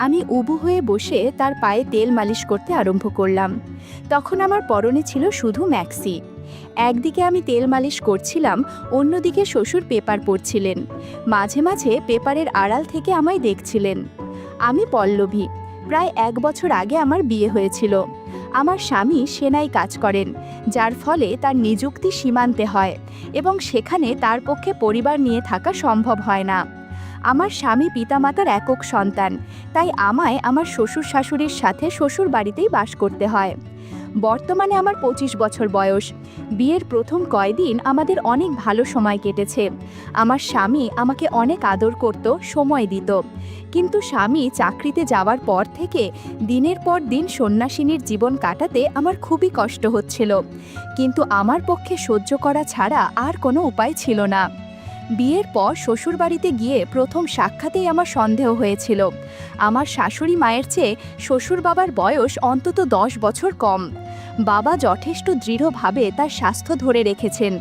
আমি উবু হয়ে বসে তার পায়ে তেল মালিশ করতে আরম্ভ করলাম। তখন আমার পরনে ছিল শুধু ম্যাক্সি। একদিকে আমি তেল মালিশ করছিলাম, অন্যদিকে শ্বশুর পেপার পড়ছিলেন। মাঝে মাঝে পেপারের আড়াল থেকে আমায় দেখছিলেন। আমি পল্লবী। প্রায় 1 বছর আগে আমার বিয়ে হয়েছিল। আমার স্বামী সেনায় কাজ করেন, যার ফলে তার নিযুক্তি সীমান্তে হয় এবং সেখানে তার পক্ষে পরিবার নিয়ে থাকা সম্ভব হয় না। আমার স্বামী পিতামাতার একক সন্তান, তাই আমায় আমার শ্বশুর শাশুড়ির সাথে শ্বশুর বাড়িতেই বাস করতে হয়। বর্তমানে আমার 25 বছর বয়স। বিয়ের প্রথম কয়দিন আমাদের অনেক ভালো সময় কেটেছে। আমার স্বামী আমাকে অনেক আদর করত, সময় দিত। কিন্তু স্বামী চাকরিতে যাওয়ার পর থেকে দিনের পর দিন সন্ন্যাসিনীর জীবন কাটাতে আমার খুবই কষ্ট হচ্ছিল, কিন্তু আমার পক্ষে সহ্য করা ছাড়া আর কোনো উপায় ছিল না। বিয়ের পর শ্বশুরবাড়িতে গিয়ে প্রথম সাক্ষাতেই আমার সন্দেহ হয়েছিল। আমার শাশুড়ি মায়ের চেয়ে শ্বশুর বাবার বয়স অন্তত 10 বছর কম। বাবা যথেষ্ট দৃঢ়ভাবে তার স্বাস্থ্য ধরে রেখেছেন,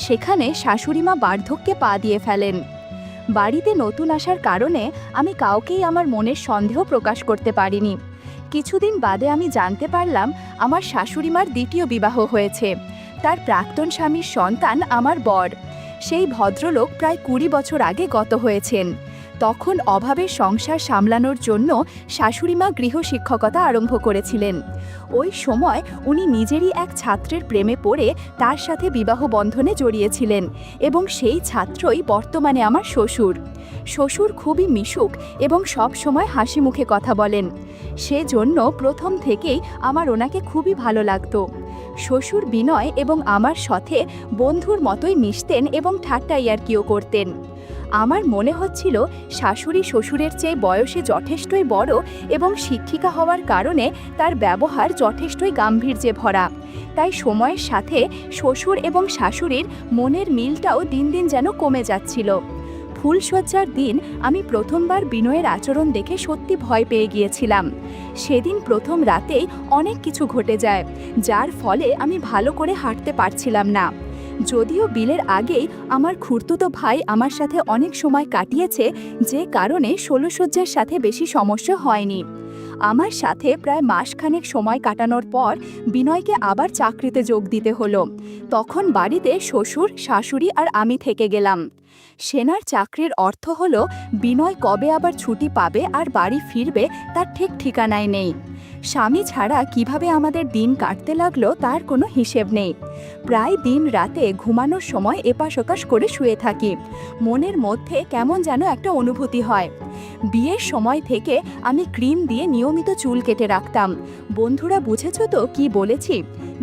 সেখানে শাশুড়িমা বার্ধক্যে পা দিয়ে ফেলেন। বাড়িতে নতুন আসার কারণে আমি কাউকেই আমার মনের সন্দেহ প্রকাশ করতে পারিনি। কিছুদিন বাদে আমি জানতে পারলাম আমার শাশুড়িমার দ্বিতীয় বিবাহ হয়েছে। তার প্রাক্তন স্বামীর সন্তান আমার বর। সেই ভদ্রলোক প্রায় 20 বছর আগে গত হয়েছেন। তখন অভাবের সংসার সামলানোর জন্য শাশুড়িমা গৃহশিক্ষকতা আরম্ভ করেছিলেন। ওই সময় উনি নিজেরই এক ছাত্রের প্রেমে পড়ে তার সাথে বিবাহ বন্ধনে জড়িয়েছিলেন এবং সেই ছাত্রই বর্তমানে আমার শ্বশুর। শ্বশুর খুবই মিশুক এবং সব সময় হাসি মুখে কথা বলেন। সেজন্য প্রথম থেকেই আমার ওনাকে খুবই ভালো লাগতো। শ্বশুর বিনয় এবং আমার সাথে বন্ধুর মতোই মিশতেন এবং ঠাট্টা ইয়ার্কিও করতেন। আমার মনে হচ্ছিল শাশুড়ি শ্বশুরের চেয়ে বয়সে যথেষ্টই বড় এবং শিক্ষিকা হওয়ার কারণে তার ব্যবহার যথেষ্টই গাম্ভীর্যে ভরা। তাই সময়ের সাথে শ্বশুর এবং শাশুড়ির মনের মিলটাও দিন দিন যেন কমে যাচ্ছিল। ফুলশয্যার দিন আমি প্রথমবার বিনয়ের আচরণ দেখে সত্যি ভয় পেয়ে গিয়েছিলাম। সেদিন প্রথম রাতেই অনেক কিছু ঘটে যায়, যার ফলে আমি ভালো করে হাঁটতে পারছিলাম না। যদিও বিলের আগেই আমার খুড়তুতো ভাই আমার সাথে অনেক সময় কাটিয়েছে, যে কারণে ষোলশয্যার সাথে বেশি সমস্যা হয়নি। আমার সাথে প্রায় মাসখানেক সময় কাটানোর পর বিনয়কে আবার চাকরিতে যোগ দিতে হলো। তখন বাড়িতে শ্বশুর, শাশুড়ি আর আমি থেকে গেলাম। সেনার চাকরির অর্থ হলো বিনয় কবে আবার ছুটি পাবে আর বাড়ি ফিরবে তার ঠিক ঠিকানায় নেই। স্বামী ছাড়া কিভাবে আমাদের দিন কাটতে লাগলো তার কোনো হিসেব নেই। প্রায় দিন রাতে ঘুমানোর সময় এপাশ ওপাশ করে শুয়ে থাকি। মনের মধ্যে কেমন যেন একটা অনুভূতি হয়। বিয়ের সময় থেকে আমি ক্রিম দিয়ে নিয়মিত চুল কেটে রাখতাম। বন্ধুরা বুঝেছো তো কি বলেছি?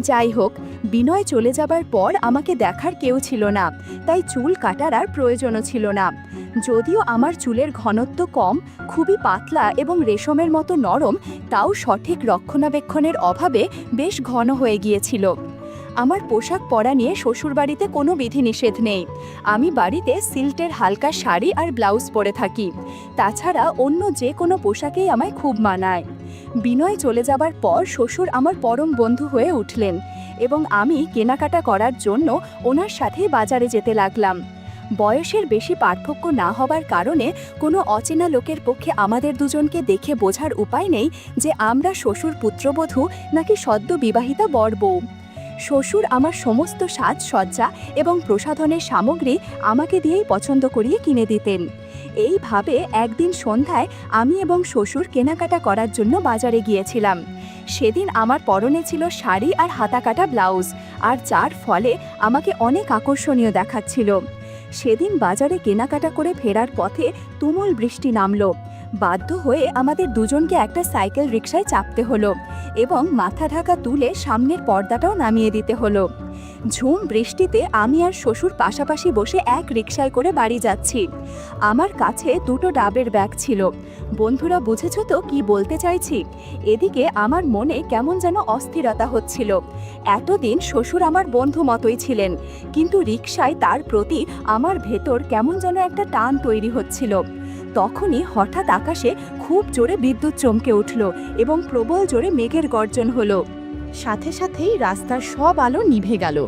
যাই হোক, বিনয় চলে যাবার পর আমাকে দেখার কেউ ছিল না, তাই চুল কাটার আর প্রয়োজনও ছিল না। যদিও আমার চুলের ঘনত্ব কম, খুবই পাতলা এবং রেশমের মতো নরম, তাও সঠিক রক্ষণাবেক্ষণের অভাবে বেশ ঘন হয়ে গিয়েছিল। আমার পোশাক পরা নিয়ে শ্বশুরবাড়িতে কোনো বিধিনিষেধ নেই। আমি বাড়িতে সিল্কের হালকা শাড়ি আর ব্লাউজ পরে থাকি। তাছাড়া অন্য যে কোনো পোশাকেই আমায় খুব মানায়। বিনয় চলে যাবার পর শ্বশুর আমার পরম বন্ধু হয়ে উঠলেন এবং আমি কেনাকাটা করার জন্য ওনার সাথে বাজারে যেতে লাগলাম। বয়সের বেশি পার্থক্য না হবার কারণে কোনো অচেনা লোকের পক্ষে আমাদের দুজনকে দেখে বোঝার উপায় নেই যে আমরা শ্বশুর পুত্রবধূ নাকি সদ্য বিবাহিতা বর বউ। শ্বশুর আমার সমস্ত সাজসজ্জা এবং প্রসাধনের সামগ্রী আমাকে দিয়েই পছন্দ করিয়ে কিনে দিতেন। এইভাবে একদিন সন্ধ্যায় আমি এবং শ্বশুর কেনাকাটা করার জন্য বাজারে গিয়েছিলাম। সেদিন আমার পরনে ছিল শাড়ি আর হাতাকাটা ব্লাউজ, আর যার ফলে আমাকে অনেক আকর্ষণীয় দেখাচ্ছিল। সেদিন বাজারে কেনাকাটা করে ফেরার পথে তুমুল বৃষ্টি নামলো। বাধ্য হয়ে আমাদের দুজনকে একটা সাইকেল রিকশায় চাপতে হলো এবং মাথা ঢাকা তুলে সামনের পর্দাটাও নামিয়ে দিতে হলো। ঝুম বৃষ্টিতে আমি আর শ্বশুর পাশাপাশি বসে এক রিকশায় করে বাড়ি যাচ্ছি। আমার কাছে দুটো ডাবের ব্যাগ ছিল। বন্ধুরা বুঝেছো তো কি বলতে চাইছি? এদিকে আমার মনে কেমন যেন অস্থিরতা হচ্ছিল। এতদিন শ্বশুর আমার বন্ধু মতোই ছিলেন, কিন্তু রিকশায় তার প্রতি আমার ভেতর কেমন যেন একটা টান তৈরি হচ্ছিল। তখনই হঠাৎ আকাশে খুব জোরে বিদ্যুৎ চমকে উঠল এবং প্রবল জোরে মেঘের গর্জন হলো। সাথে সাথেই রাস্তার সব আলো নিভে গেল।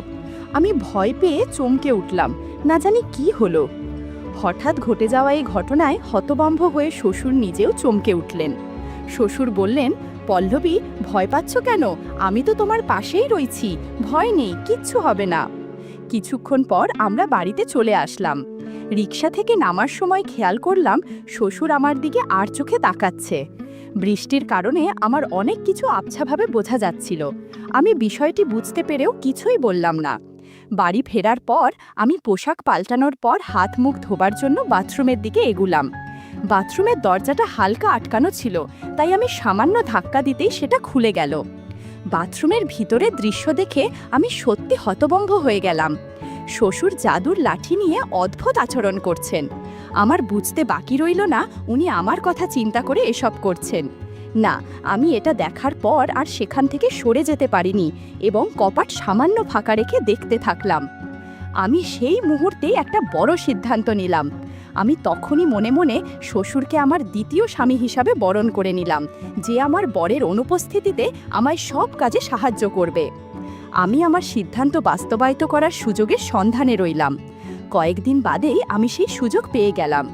আমি ভয় পেয়ে চমকে উঠলাম, না জানি কি হলো। হঠাৎ ঘটে যাওয়া এই ঘটনায় হতভম্ব হয়ে শ্বশুর নিজেও চমকে উঠলেন। শ্বশুর বললেন, পল্লবী, ভয় পাচ্ছ কেন? আমি তো তোমার পাশেই রইছি, ভয় নেই, কিচ্ছু হবে না। কিছুক্ষণ পর আমরা বাড়িতে চলে আসলাম। রিক্সা থেকে নামার সময় খেয়াল করলাম শ্বশুর আমার দিকে আর চোখে তাকাচ্ছে। বৃষ্টির কারণে আমার অনেক কিছু আবছাভাবে বোঝা যাচ্ছিল। আমি বিষয়টি বুঝতে পেরেও কিছুই বললাম না। বাড়ি ফেরার পর আমি পোশাক পাল্টানোর পর হাত মুখ ধোবার জন্য বাথরুমের দিকে এগুলাম। বাথরুমের দরজাটা হালকা আটকানো ছিল, তাই আমি সামান্য ধাক্কা দিতেই সেটা খুলে গেল। বাথরুমের ভিতরের দৃশ্য দেখে আমি সত্যি হতভম্ব হয়ে গেলাম। শ্বশুর জাদুর লাঠি নিয়ে অদ্ভুত আচরণ করছেন। আমার বুঝতে বাকি রইল না উনি আমার কথা চিন্তা করে এসব করছেন। না, আমি এটা দেখার পর আর সেখান থেকে সরে যেতে পারিনি এবং কপাট সামান্য ফাঁকা রেখে দেখতে থাকলাম। আমি সেই মুহূর্তেই একটা বড় সিদ্ধান্ত নিলাম। আমি তখনই মনে মনে শ্বশুরকে আমার দ্বিতীয় স্বামী হিসাবে বরণ করে নিলাম, যে আমার বরের অনুপস্থিতিতে আমায় সব কাজে সাহায্য করবে। আমি আমার সিদ্ধান্ত বাস্তবায়িত করার সুযোগের সন্ধানে রইলাম। কয়েকদিন বাদেই আমি সেই সুযোগ পেয়ে গেলাম।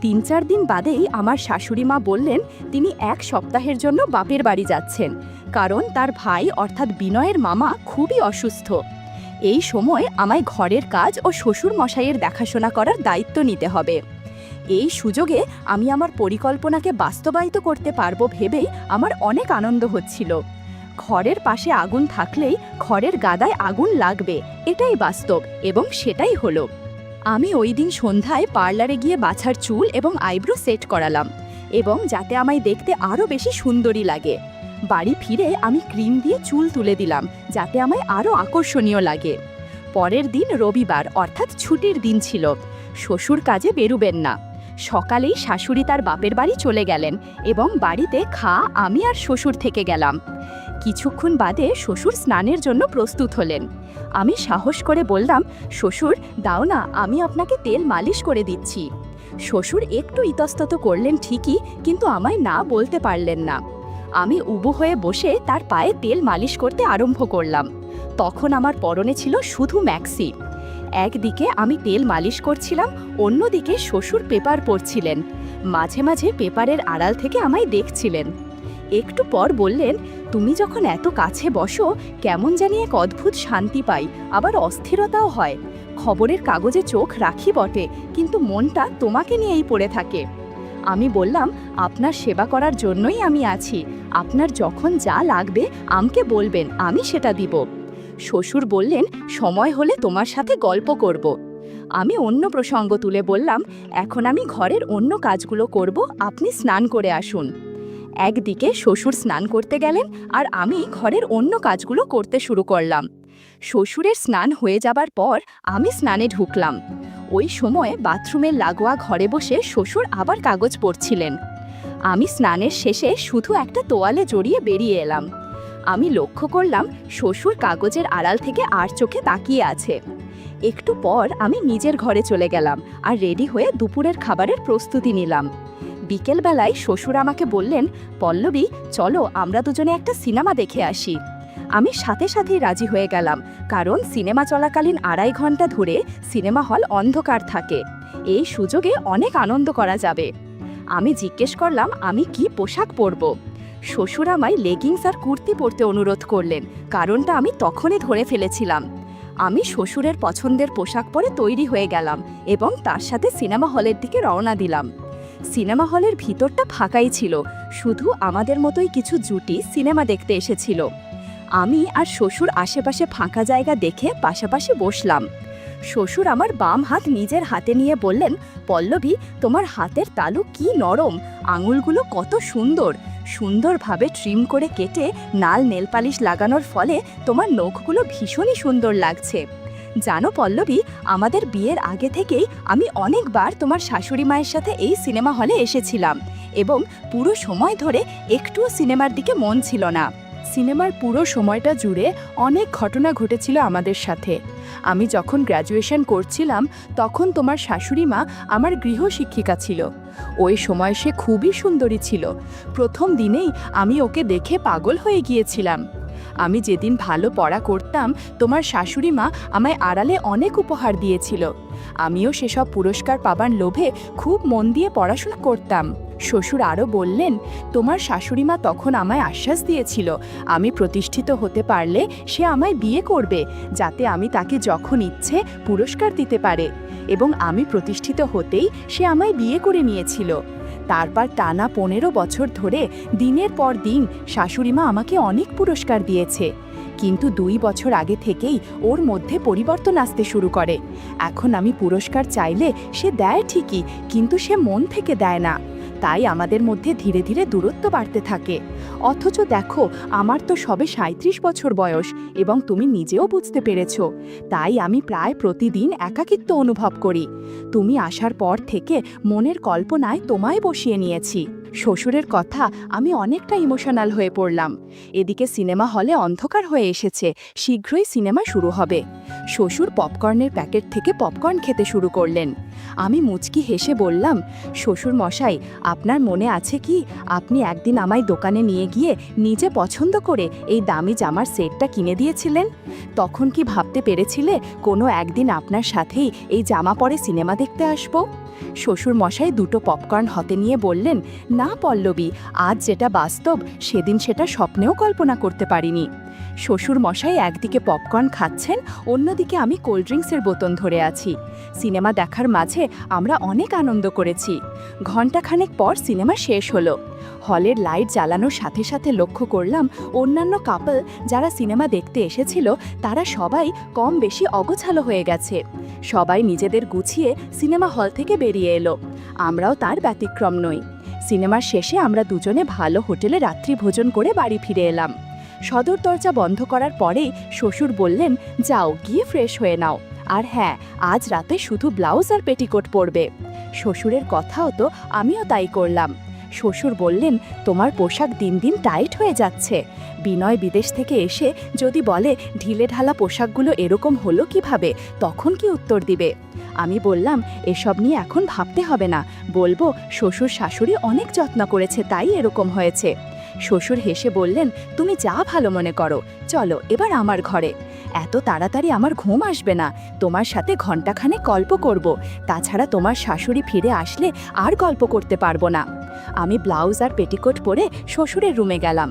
৩-৪ দিন বাদেই আমার শাশুড়ি মা বললেন তিনি ১ সপ্তাহের জন্য বাপের বাড়ি যাচ্ছেন, কারণ তার ভাই অর্থাৎ বিনয়ের মামা খুবই অসুস্থ। এই সময় আমায় ঘরের কাজ ও শ্বশুর মশাইয়ের দেখাশোনা করার দায়িত্ব নিতে হবে। এই সুযোগে আমি আমার পরিকল্পনাকে বাস্তবায়িত করতে পারবো ভেবেই আমার অনেক আনন্দ হচ্ছিল। ঘরের পাশে আগুন থাকলেই ঘরের গাদায় আগুন লাগবে, এটাই বাস্তব এবং সেটাই হলো। আমি ওই দিন সন্ধ্যায় পার্লারে গিয়ে বাছার চুল এবং আইব্রো সেট করালাম, এবং যাতে আমায় দেখতে আরও বেশি সুন্দরী লাগে। বাড়ি ফিরে আমি ক্রিম দিয়ে চুল তুলে দিলাম, যাতে আমায় আরও আকর্ষণীয় লাগে। পরের দিন রবিবার অর্থাৎ ছুটির দিন ছিল। শ্বশুর কাজে বেরুবেন না। সকালেই শাশুড়ি তার বাপের বাড়ি চলে গেলেন এবং বাড়িতে আমি আর শ্বশুর থেকে গেলাম। কিছুক্ষণ বাদে শ্বশুর স্নানের জন্য প্রস্তুত হলেন। আমি সাহস করে বললাম, শ্বশুর দাও না, আমি আপনাকে তেল মালিশ করে দিচ্ছি। শ্বশুর একটু ইতস্তত করলেন ঠিকই, কিন্তু আমায় না বলতে পারলেন না। আমি উবু হয়ে বসে তার পায়ে তেল মালিশ করতে আরম্ভ করলাম। তখন আমার পরনে ছিল শুধু ম্যাক্সি। একদিকে আমি তেল মালিশ করছিলাম, অন্যদিকে শ্বশুর পেপার পড়ছিলেন। মাঝে মাঝে পেপারের আড়াল থেকে আমায় দেখছিলেন। একটু পর বললেন, তুমি যখন এত কাছে বসো কেমন জানি এক অদ্ভুত শান্তি পাই, আবার অস্থিরতাও হয়। খবরের কাগজে চোখ রাখি বটে, কিন্তু মনটা তোমাকে নিয়েই পড়ে থাকে। আমি বললাম, আপনার সেবা করার জন্যই আমি আছি। আপনার যখন যা লাগবে আমাকে বলবেন, আমি সেটা দিব। শ্বশুর বললেন, সময় হলে তোমার সাথে গল্প করব। আমি অন্য প্রসঙ্গ তুলে বললাম, এখন আমি ঘরের অন্য কাজগুলো করব, আপনি স্নান করে আসুন। একদিকে শ্বশুর স্নান করতে গেলেন আর আমি ঘরের অন্য কাজগুলো করতে শুরু করলাম। শ্বশুরের স্নান হয়ে যাবার পর আমি স্নানে ঢুকলাম। ওই সময়ে বাথরুমের লাগোয়া ঘরে বসে শ্বশুর আবার কাগজ পড়ছিলেন। আমি স্নানের শেষে শুধু একটা তোয়ালে জড়িয়ে বেরিয়ে এলাম। আমি লক্ষ্য করলাম শ্বশুর কাগজের আড়াল থেকে আর চোখে তাকিয়ে আছে। একটু পর আমি নিজের ঘরে চলে গেলাম আর রেডি হয়ে দুপুরের খাবারের প্রস্তুতি নিলাম। বিকেলবেলায় শ্বশুর আমাকে বললেন, পল্লবী চলো আমরা দুজনে একটা সিনেমা দেখে আসি। আমি সাথে সাথেই রাজি হয়ে গেলাম, কারণ সিনেমা চলাকালীন 2.5 ঘন্টা ধরে সিনেমা হল অন্ধকার থাকে। এই সুযোগে অনেক আনন্দ করা যাবে। আমি জিজ্ঞেস করলাম আমি কি পোশাক পরব। শ্বশুর আমায় লেগিংস আর কুর্তি পরতে অনুরোধ করলেন, কারণটা আমি তখনই ধরে ফেলেছিলাম। আমি শ্বশুরের পছন্দের পোশাক পরে তৈরি হয়ে গেলাম এবং তার সাথে সিনেমা হলের দিকে রওনা দিলাম। সিনেমা হলের ভিতরটা ফাঁকাই ছিল, শুধু আমাদের মতোই কিছু জুটি সিনেমা দেখতে এসেছিল। আমি আর শ্বশুর আশেপাশে ফাঁকা জায়গা দেখে পাশাপাশি বসলাম। শ্বশুর আমার বাম হাত নিজের হাতে নিয়ে বললেন, পল্লবী তোমার হাতের তালু কি নরম, আঙুলগুলো কত সুন্দর, সুন্দরভাবে ট্রিম করে কেটে নাল নেল পালিশ লাগানোর ফলে তোমার নখগুলো ভীষণই সুন্দর লাগছে। জানো পল্লবী, আমাদের বিয়ের আগে থেকেই আমি অনেকবার তোমার শাশুড়ি মায়ের সাথে এই সিনেমা হলে এসেছিলাম এবং পুরো সময় ধরে একটুও সিনেমার দিকে মন ছিল না। সিনেমার পুরো সময়টা জুড়ে অনেক ঘটনা ঘটেছিল আমাদের সাথে। আমি যখন গ্র্যাজুয়েশন করছিলাম তখন তোমার শাশুড়ি মা আমার গৃহশিক্ষিকা ছিল। ওই সময় সে খুবই সুন্দরী ছিল। প্রথম দিনেই আমি ওকে দেখে পাগল হয়ে গিয়েছিলাম। আমি যেদিন ভালো পড়া করতাম তোমার শাশুড়ি মা আমায় আড়ালে অনেক উপহার দিয়েছিল। আমিও সেসব পুরস্কার পাবার লোভে খুব মন দিয়ে পড়াশোনা করতাম। শ্বশুর আরও বললেন, তোমার শাশুড়িমা তখন আমায় আশ্বাস দিয়েছিল আমি প্রতিষ্ঠিত হতে পারলে সে আমায় বিয়ে করবে, যাতে আমি তাকে যখন ইচ্ছে পুরস্কার দিতে পারে, এবং আমি প্রতিষ্ঠিত হতেই সে আমায় বিয়ে করে নিয়েছিল। তারপর টানা 15 বছর ধরে দিনের পর দিন শাশুড়িমা আমাকে অনেক পুরস্কার দিয়েছে, কিন্তু 2 বছর আগে থেকেই ওর মধ্যে পরিবর্তন আসতে শুরু করে। এখন আমি পুরস্কার চাইলে সে দেয় ঠিকই, কিন্তু সে মন থেকে দেয় না। তাই আমাদের মধ্যে ধীরে ধীরে দূরত্ব বাড়তে থাকে। অথচ দেখো, আমার তো সবে 37 বছর বয়স, এবং তুমি নিজেও বুঝতে পেরেছো। তাই আমি প্রায় প্রতিদিন একাকিত্ব অনুভব করি। তুমি আসার পর থেকে মনের কল্পনায় তোমায় বসিয়ে নিয়েছি। শ্বশুরের কথা আমি অনেকটা ইমোশনাল হয়ে পড়লাম। এদিকে সিনেমা হলে অন্ধকার হয়ে এসেছে, শীঘ্রই সিনেমা শুরু হবে। শ্বশুর পপকর্নের প্যাকেট থেকে পপকর্ন খেতে শুরু করলেন। আমি মুচকি হেসে বললাম, শ্বশুর মশাই, আপনার মনে আছে কি আপনি একদিন আমায় দোকানে নিয়ে গিয়ে নিজে পছন্দ করে এই দামি জামার সেটটা কিনে দিয়েছিলেন? তখন কি ভাবতে পেরেছিলে কোনো একদিন আপনার সাথেই এই জামা পরে সিনেমা দেখতে আসবো? শ্বশুর মশাই 2টো পপকর্ন হাতে নিয়ে বললেন, না পল্লবী, আজ যেটা বাস্তব সেদিন সেটা স্বপ্নেও কল্পনা করতে পারিনি। শ্বশুর মশাই একদিকে পপকর্ন খাচ্ছেন, অন্যদিকে আমি কোল্ড ড্রিঙ্কসের বোতল ধরে আছি। সিনেমা দেখার মাঝে আমরা অনেক আনন্দ করেছি। ঘণ্টাখানেক পর সিনেমা শেষ হলো। হলের লাইট জ্বালানোর সাথে সাথে লক্ষ্য করলাম অন্যান্য কাপল যারা সিনেমা দেখতে এসেছিল তারা সবাই কম বেশি অগোছালো হয়ে গেছে। সবাই নিজেদের গুছিয়ে সিনেমা হল থেকে বেরিয়ে এলো। আমরাও তার ব্যতিক্রম নই। সিনেমার শেষে আমরা দুজনে ভালো হোটেলে রাত্রি ভোজন করে বাড়ি ফিরে এলাম। সদর দরজা বন্ধ করার পরেই শ্বশুর বললেন, যাও গিয়ে ফ্রেশ হয়ে নাও, আর হ্যাঁ, আজ রাতে শুধু ব্লাউজ আর পেটিকোট পরবে। শ্বশুরের কথাও তো আমিও তাই করলাম। শ্বশুর বললেন, তোমার পোশাক দিন দিন টাইট হয়ে যাচ্ছে। বিনয় বিদেশ থেকে এসে যদি বলে ঢিলে ঢালা পোশাকগুলো এরকম হলো কিভাবে, তখন কি উত্তর দিবে? আমি বললাম, এসব নিয়ে এখন ভাবতে হবে না, বলবো শ্বশুর শাশুড়ি অনেক যত্ন করেছে তাই এরকম হয়েছে। শ্বশুর হেসে বললেন, তুমি যা ভালো মনে করো, চলো এবার আমার ঘরে। এত তাড়াতাড়ি আমার ঘুম আসবে না, তোমার সাথে ঘণ্টাখানেক গল্প করব, তাছাড়া তোমার শাশুড়ি ফিরে আসলে আর গল্প করতে পারবো না। আমি ব্লাউজ আর পেটিকোট পরে শ্বশুরের রুমে গেলাম।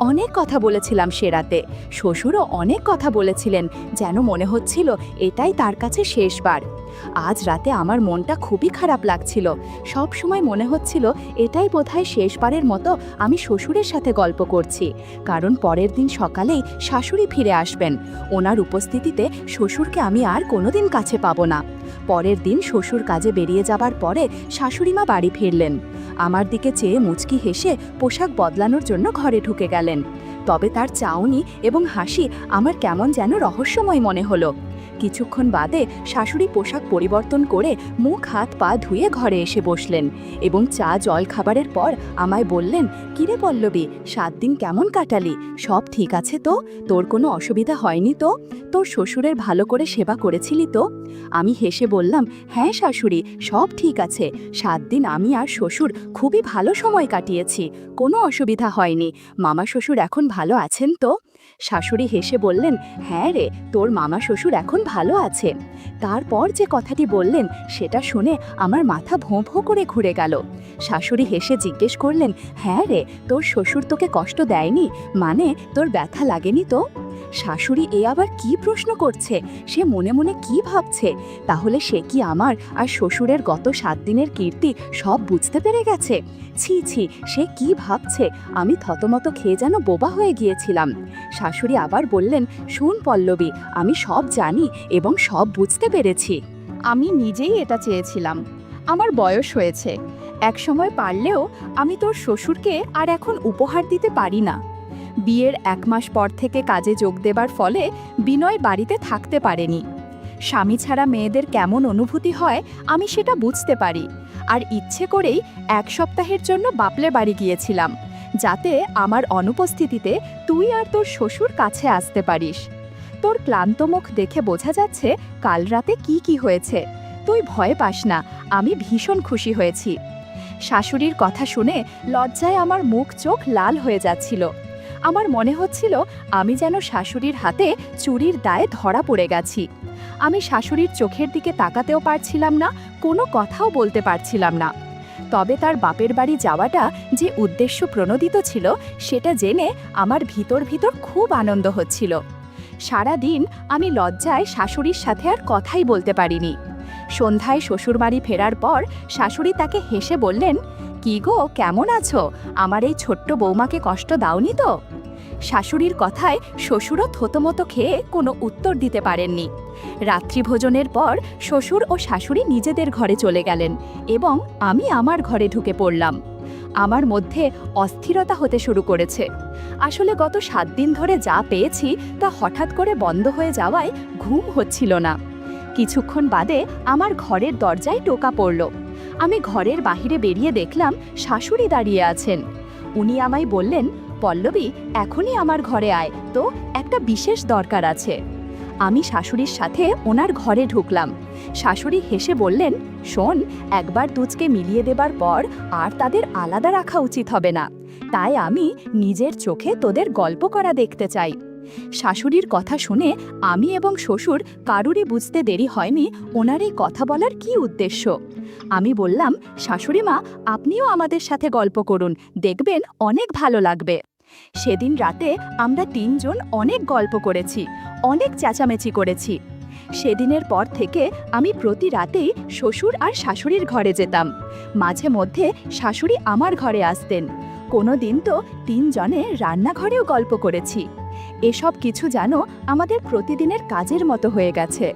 অনেক কথা বলেছিলাম সে রাতে। শ্বশুরও অনেক কথা বলেছিলেন, যেন মনে হচ্ছিল এটাই তার কাছে শেষবার। আজ রাতে আমার মনটা খুবই খারাপ লাগছিল। সব সময় মনে হচ্ছিল এটাই বোধহয় শেষবারের মতো আমি শ্বশুরের সাথে গল্প করছি, কারণ পরের দিন সকালেই শাশুড়ি ফিরে আসবেন। ওনার উপস্থিতিতে শ্বশুরকে আমি আর কোনোদিন কাছে পাবো না। পরের দিন শ্বশুর কাজে বেরিয়ে যাবার পরে শাশুড়িমা বাড়ি ফিরলেন। আমার দিকে চেয়ে মুচকি হেসে পোশাক বদলানোর জন্য ঘরে ঢুকে গেলেন। তবে তার চাউনি এবং হাসি আমার কেমন যেন রহস্যময় মনে হলো। কিছুক্ষণ বাদে শাশুড়ি পোশাক পরিবর্তন করে মুখ হাত পা ধুয়ে ঘরে এসে বসলেন এবং চা জল খাবারের পর আমায় বললেন, কিরে পল্লবী, 7 দিন কেমন কাটালি? সব ঠিক আছে তো? তোর কোনো অসুবিধা হয়নি তো? তোর শ্বশুরের ভালো করে সেবা করেছিলি তো? আমি হেসে বললাম, হ্যাঁ শাশুড়ি, সব ঠিক আছে। 7 দিন আমি আর শ্বশুর খুবই ভালো সময় কাটিয়েছি, কোনো অসুবিধা হয়নি। মামা শ্বশুর এখন ভালো আছেন তো? শাশুড়ি হেসে বললেন, হ্যাঁ রে, তোর মামা শ্বশুর এখন ভালো আছে। তারপর যে কথাটি বললেন সেটা শুনে আমার মাথা ভোঁ ভোঁ করে ঘুরে গেল। শাশুড়ি হেসে জিজ্ঞেস করলেন, হ্যাঁ রে, তোর শ্বশুর তোকে কষ্ট দেয়নি? মানে তোর ব্যথা লাগেনি তো? শাশুড়ি এ আবার কি প্রশ্ন করছে? সে মনে মনে কি ভাবছে? তাহলে সে কি আমার আর শ্বশুরের গত 7 দিনের কীর্তি সব বুঝতে পেরে গেছে? ছি ছি, সে কি ভাবছে? আমি থতমত খেয়ে যেন বোবা হয়ে গিয়েছিলাম। শাশুড়ি আবার বললেন, শোন পল্লবী, আমি সব জানি এবং সব বুঝতে পেরেছি। আমি নিজেই এটা চেয়েছিলাম। আমার বয়স হয়েছে, একসময় পারলেও আমি তোর শ্বশুরকে আর এখন উপহার দিতে পারি না। বিয়ের 1 মাস পর থেকে কাজে যোগ দেবার ফলে বিনয় বাড়িতে থাকতে পারেনি। স্বামী ছাড়া মেয়েদের কেমন অনুভূতি হয় আমি সেটা বুঝতে পারি, আর ইচ্ছে করেই 1 সপ্তাহের জন্য বাপলে বাড়ি গিয়েছিলাম, যাতে আমার অনুপস্থিতিতে তুই আর তোর শ্বশুর কাছে আসতে পারিস। তোর ক্লান্ত মুখ দেখে বোঝা যাচ্ছে কাল রাতে কি হয়েছে। তুই ভয় পাস না, আমি ভীষণ খুশি হয়েছি। শাশুড়ির কথা শুনে লজ্জায় আমার মুখ চোখ লাল হয়ে যাচ্ছিল। আমার মনে হচ্ছিল আমি যেন শাশুড়ির হাতে চুরির দায়ে ধরা পড়ে গেছি। আমি শাশুড়ির চোখের দিকে তাকাতেও পারছিলাম না, কোনো কথাও বলতে পারছিলাম না। তবে তার বাপের বাড়ি যাওয়াটা যে উদ্দেশ্য প্রণোদিত ছিল সেটা জেনে আমার ভিতর ভিতর খুব আনন্দ হচ্ছিল। সারা দিন আমি লজ্জায় শাশুড়ির সাথে আর কথাই বলতে পারিনি। সন্ধ্যায় শ্বশুরবাড়ি ফেরার পর শাশুড়ি তাকে হেসে বললেন, "কি গো, কেমন আছো? আমার এই ছোট্ট বৌমাকে কষ্ট দাওনি তো?" শাশুড়ির কথায় শ্বশুরও থতমত খেয়ে কোনো উত্তর দিতে পারেননি। রাত্রিভোজনের পর শ্বশুর ও শাশুড়ি নিজেদের ঘরে চলে গেলেন এবং আমি আমার ঘরে ঢুকে পড়লাম। আমার মধ্যে অস্থিরতা হতে শুরু করেছে। আসলে গত 7 দিন ধরে যা পেয়েছি তা হঠাৎ করে বন্ধ হয়ে যাওয়ায় ঘুম হচ্ছিল না। কিছুক্ষণ বাদে আমার ঘরের দরজায় টোকা পড়ল। আমি ঘরের বাহিরে বেরিয়ে দেখলাম শাশুড়ি দাঁড়িয়ে আছেন। উনি আমায় বললেন, "পল্লবী, এখনই আমার ঘরে আয় তো, একটা বিশেষ দরকার আছে।" আমি শাশুড়ির সাথে ওনার ঘরে ঢুকলাম। শাশুড়ি হেসে বললেন, "শোন, একবার দুজকে মিলিয়ে দেবার পর আর তাদের আলাদা রাখা উচিত হবে না। তাই আমি নিজের চোখে তোদের গল্প করা দেখতে চাই।" শাশুড়ির কথা শুনে আমি এবং শ্বশুর কারুরই বুঝতে দেরি হয়নি ওনার এই কথা বলার কী উদ্দেশ্য। আমি বললাম, "শাশুড়ি মা, আপনিও আমাদের সাথে গল্প করুন, দেখবেন অনেক ভালো লাগবে।" সেদিন রাতে আমরা 3 জন অনেক গল্প করেছি, অনেক চেঁচামেচি করেছি। সেদিনের পর থেকে আমি প্রতি রাতেই শ্বশুর আর শাশুড়ির ঘরে যেতাম। মাঝে মধ্যে শাশুড়ি আমার ঘরে আসতেন। কোনো দিন তো 3 জনে রান্নাঘরেও গল্প করেছি। এসব কিছু যেন আমাদের প্রতিদিনের কাজের মতো হয়ে গেছে।